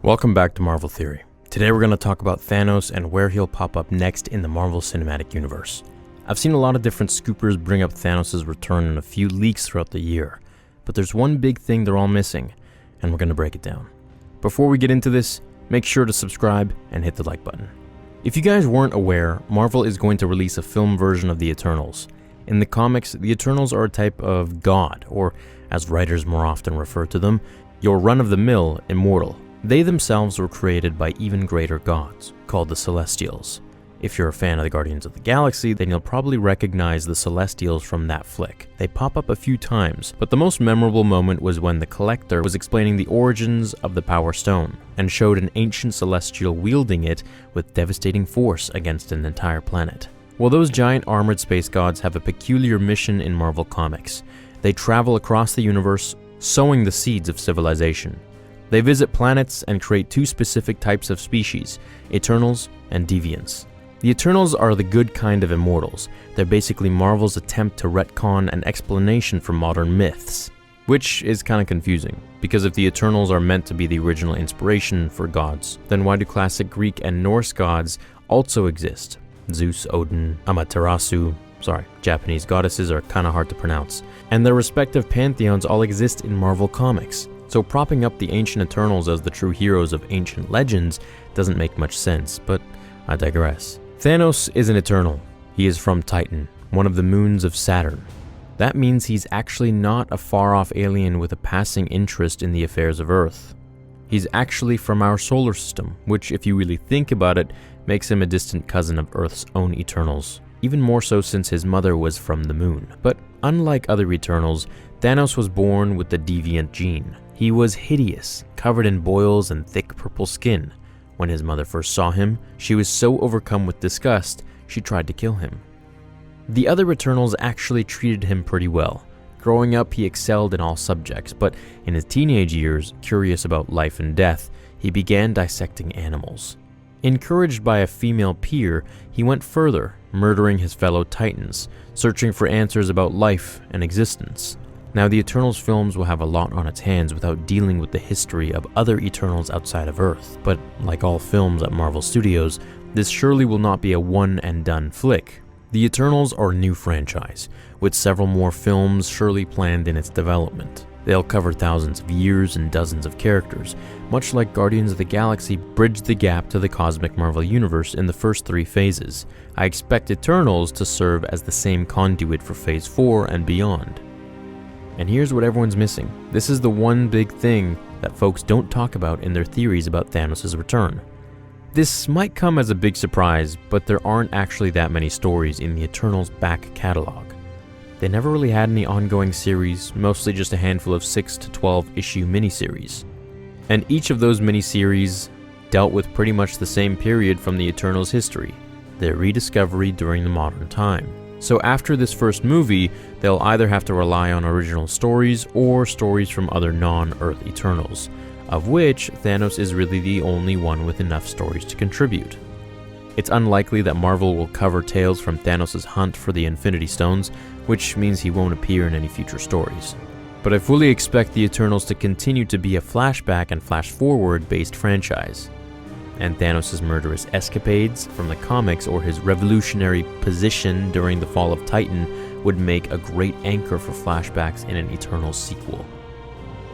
Welcome back to Marvel Theory. Today we're going to talk about Thanos and where he'll pop up next in the Marvel Cinematic Universe. I've seen a lot of different scoopers bring up Thanos' return in a few leaks throughout the year, but there's one big thing they're all missing, and we're going to break it down. Before we get into this, make sure to subscribe and hit the like button. If you guys weren't aware, Marvel is going to release a film version of the Eternals. In the comics, the Eternals are a type of god, or as writers more often refer to them, your run-of-the-mill immortal. They themselves were created by even greater gods, called the Celestials. If you're a fan of the Guardians of the Galaxy, then you'll probably recognize the Celestials from that flick. They pop up a few times, but the most memorable moment was when the Collector was explaining the origins of the Power Stone, and showed an ancient Celestial wielding it with devastating force against an entire planet. Well, those giant armored space gods have a peculiar mission in Marvel Comics. They travel across the universe, sowing the seeds of civilization. They visit planets and create two specific types of species, Eternals and Deviants. The Eternals are the good kind of immortals. They're basically Marvel's attempt to retcon an explanation for modern myths, which is kind of confusing, because if the Eternals are meant to be the original inspiration for gods, then why do classic Greek and Norse gods also exist? Zeus, Odin, Amaterasu, Japanese goddesses are kind of hard to pronounce, and their respective pantheons all exist in Marvel Comics. So propping up the ancient Eternals as the true heroes of ancient legends doesn't make much sense, but I digress. Thanos is an Eternal. He is from Titan, one of the moons of Saturn. That means he's actually not a far-off alien with a passing interest in the affairs of Earth. He's actually from our solar system, which, if you really think about it, makes him a distant cousin of Earth's own Eternals. Even more so since his mother was from the moon. But unlike other Eternals, Thanos was born with the deviant gene. He was hideous, covered in boils and thick purple skin. When his mother first saw him, she was so overcome with disgust, she tried to kill him. The other Eternals actually treated him pretty well. Growing up, he excelled in all subjects, but in his teenage years, curious about life and death, he began dissecting animals. Encouraged by a female peer, he went further, murdering his fellow Titans, searching for answers about life and existence. Now, the Eternals films will have a lot on its hands without dealing with the history of other Eternals outside of Earth, but like all films at Marvel Studios, this surely will not be a one-and-done flick. The Eternals are a new franchise, with several more films surely planned in its development. They'll cover thousands of years and dozens of characters, much like Guardians of the Galaxy bridged the gap to the cosmic Marvel Universe in the first 3 phases. I expect Eternals to serve as the same conduit for Phase 4 and beyond. And here's what everyone's missing. This is the one big thing that folks don't talk about in their theories about Thanos' return. This might come as a big surprise, but there aren't actually that many stories in the Eternals' back catalog. They never really had any ongoing series, mostly just a handful of 6 to 12 issue miniseries. And each of those miniseries dealt with pretty much the same period from the Eternals' history, their rediscovery during the modern time. So after this first movie, they'll either have to rely on original stories or stories from other non-Earth Eternals, of which Thanos is really the only one with enough stories to contribute. It's unlikely that Marvel will cover tales from Thanos' hunt for the Infinity Stones, which means he won't appear in any future stories. But I fully expect the Eternals to continue to be a flashback and flash-forward based franchise. And Thanos' murderous escapades from the comics or his revolutionary position during the fall of Titan would make a great anchor for flashbacks in an Eternals sequel.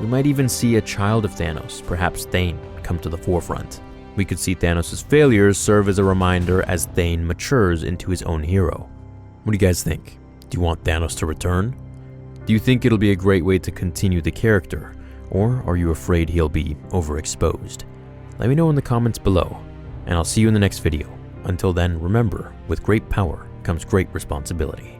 We might even see a child of Thanos, perhaps Thane, come to the forefront. We could see Thanos' failures serve as a reminder as Thane matures into his own hero. What do you guys think? Do you want Thanos to return? Do you think it'll be a great way to continue the character? Or are you afraid he'll be overexposed? Let me know in the comments below, and I'll see you in the next video. Until then, remember, with great power comes great responsibility.